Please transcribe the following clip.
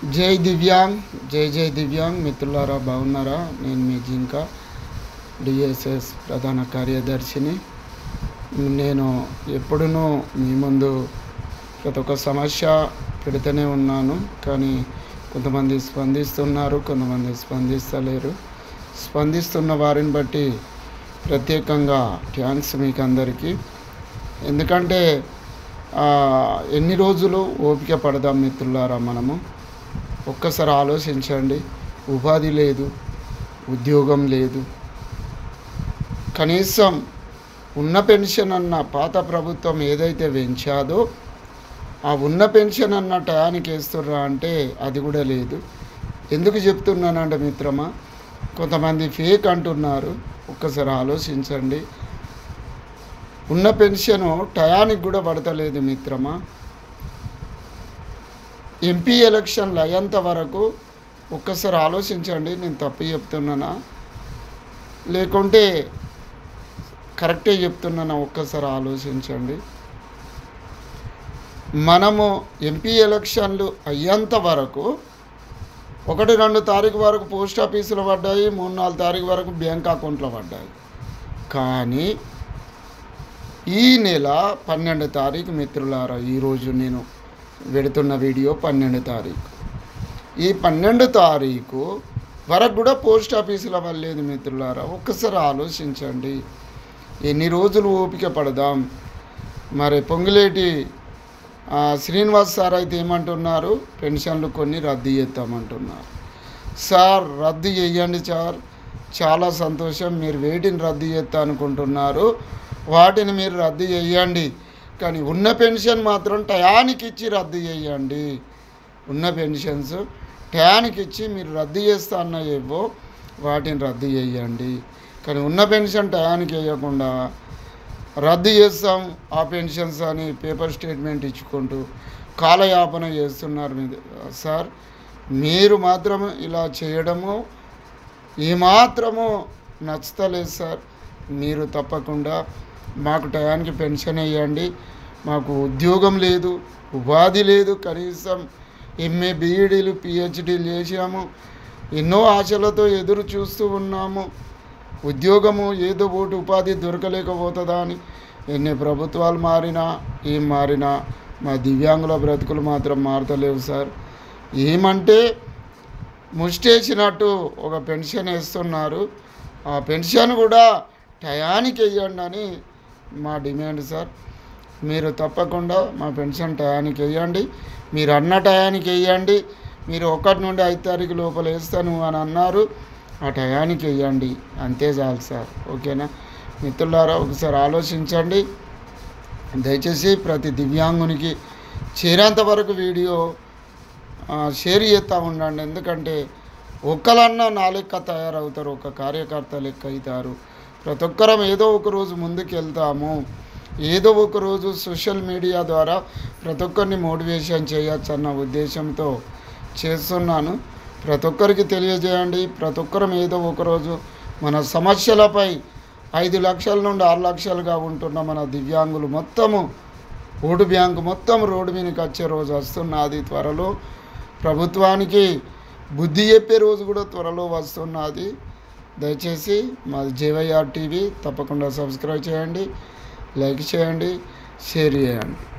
జై దివ్యాంగ్ జై దివ్యాంగ్ మిత్రులారా బాగున్నారా? నేను మీ జింకా డిఎస్ఎస్ ప్రధాన కార్యదర్శిని. నేను ఎప్పుడునూ మీ ముందు ప్రతి ఒక్క సమస్య పెడుతూనే ఉన్నాను. కానీ కొంతమంది స్పందిస్తున్నారు, కొంతమంది స్పందిస్తలేరు. స్పందిస్తున్న వారిని బట్టి ప్రత్యేకంగా థ్యాంక్స్ మీకు అందరికీ. ఎందుకంటే ఎన్ని రోజులు ఓపిక పడదాం మిత్రులారా? మనము ఒక్కసారి ఆలోచించండి. ఉపాధి లేదు, ఉద్యోగం లేదు, కనీసం ఉన్న పెన్షన్ అన్న పాత ప్రభుత్వం ఏదైతే పెంచాదో ఆ ఉన్న పెన్షన్ అన్న టయానికి వేస్తుర్రా అంటే అది కూడా లేదు. ఎందుకు చెప్తున్నానంటే మిత్రమా, కొంతమంది ఫేక్ అంటున్నారు. ఒక్కసారి ఆలోచించండి. ఉన్న పెన్షను టయానికి కూడా పడతలేదు మిత్రమా. ఎంపీ ఎలక్షన్లు అయ్యేంత వరకు ఒక్కసారి ఆలోచించండి. నేను తప్పు చెప్తున్నానా లేకుంటే కరెక్టే చెప్తున్నానా? ఒక్కసారి ఆలోచించండి. మనము ఎంపీ ఎలక్షన్లు అయ్యేంత వరకు 1-2 తారీఖు వరకు పోస్ట్ ఆఫీసులో పడ్డాయి, 3-4 తారీఖు వరకు బ్యాంక్ అకౌంట్లో పడ్డాయి. కానీ ఈ నెల 12 తారీఖు మిత్రులారా, ఈరోజు నేను పెడుతున్న వీడియో 12 తారీఖు. ఈ 12 తారీఖు వరకు కూడా పోస్ట్ ఆఫీసులో పడలేదు మిత్రులారా. ఒక్కసారి ఆలోచించండి. ఎన్ని రోజులు ఓపిక పడదాం? మరి పొంగులేటి శ్రీనివాస్ సార్ అయితే ఏమంటున్నారు? పెన్షన్లు కొన్ని రద్దు చేస్తామంటున్నారు. సార్ రద్దు చేయండి సార్, చాలా సంతోషం. మీరు వేటిని రద్దు చేస్తా అనుకుంటున్నారు వాటిని మీరు రద్దు చేయండి. కానీ ఉన్న పెన్షన్ మాత్రం టయానికి ఇచ్చి రద్దు చేయండి. ఉన్న పెన్షన్స్ టయానికి ఇచ్చి మీరు రద్దు చేస్తా అన్నయేవో వాటిని రద్దు చేయండి. కానీ ఉన్న పెన్షన్ టయానికి వేయకుండా రద్దు చేస్తాం ఆ పెన్షన్స్ అని పేపర్ స్టేట్మెంట్ ఇచ్చుకుంటూ కాలయాపన చేస్తున్నారు సార్. మీరు మాత్రం ఇలా చేయడము ఏమాత్రము నచ్చుతలేదు సార్. మీరు తప్పకుండా మాకు టయానికి పెన్షన్ వేయండి. మాకు ఉద్యోగం లేదు, ఉపాధి లేదు. కనీసం ఎంఏ బీఈడీలు పిహెచ్డీలు చేసాము, ఎన్నో ఆశలతో ఎదురు చూస్తూ ఉన్నాము. ఉద్యోగము ఏదో ఒకటి ఉపాధి దొరకలేకపోతుందా అని ఎన్ని ప్రభుత్వాలు మారినా ఏం మారినా మా దివ్యాంగుల బ్రతుకులు మాత్రం మారతలేవు సార్. ఏమంటే ముష్టేసినట్టు ఒక పెన్షన్ వేస్తున్నారు. ఆ పెన్షన్ కూడా టయానికి వేయండి అని మా డిమాండ్ సార్. మీరు తప్పకుండా మా పెన్షన్ టయానికి వేయండి. మీరు అన్న టయానికి వేయండి. మీరు 1 నుండి 5 తారీఖు లోపల వేస్తాను అని అన్నారు. ఆ టయానికి వేయండి, అంతే చాలు సార్. ఓకేనా మిత్రులారా? ఒకసారి ఆలోచించండి. దయచేసి ప్రతి దివ్యాంగునికి చేరేంత వరకు వీడియో షేర్ చేస్తూ ఉండండి. ఎందుకంటే ఒక్కలన్నా నా లెక్క తయారవుతారు, ఒక కార్యకర్త లెక్క అవుతారు. ప్రతి ఒక్కరం ఏదో ఒక రోజు ముందుకు వెళ్తాము. ఏదో ఒక రోజు సోషల్ మీడియా ద్వారా ప్రతి ఒక్కరిని మోటివేషన్ చేయొచ్చు అన్న ఉద్దేశంతో చేస్తున్నాను. ప్రతి ఒక్కరికి తెలియజేయండి. ప్రతి ఒక్కరం ఏదో ఒకరోజు మన సమస్యలపై 5 లక్షల నుండి 6 లక్షలుగా ఉంటున్న మన దివ్యాంగులు మొత్తము ఓటు బ్యాంకు మొత్తం రోడ్డు మీదకి వచ్చే రోజు వస్తున్నది త్వరలో. ప్రభుత్వానికి బుద్ధి చెప్పే రోజు కూడా త్వరలో వస్తున్నది. దయచేసి మా జేవైఆర్ టీవీ తప్పకుండా సబ్స్క్రైబ్ చేయండి, లైక్ చేయండి, షేర్ చేయండి.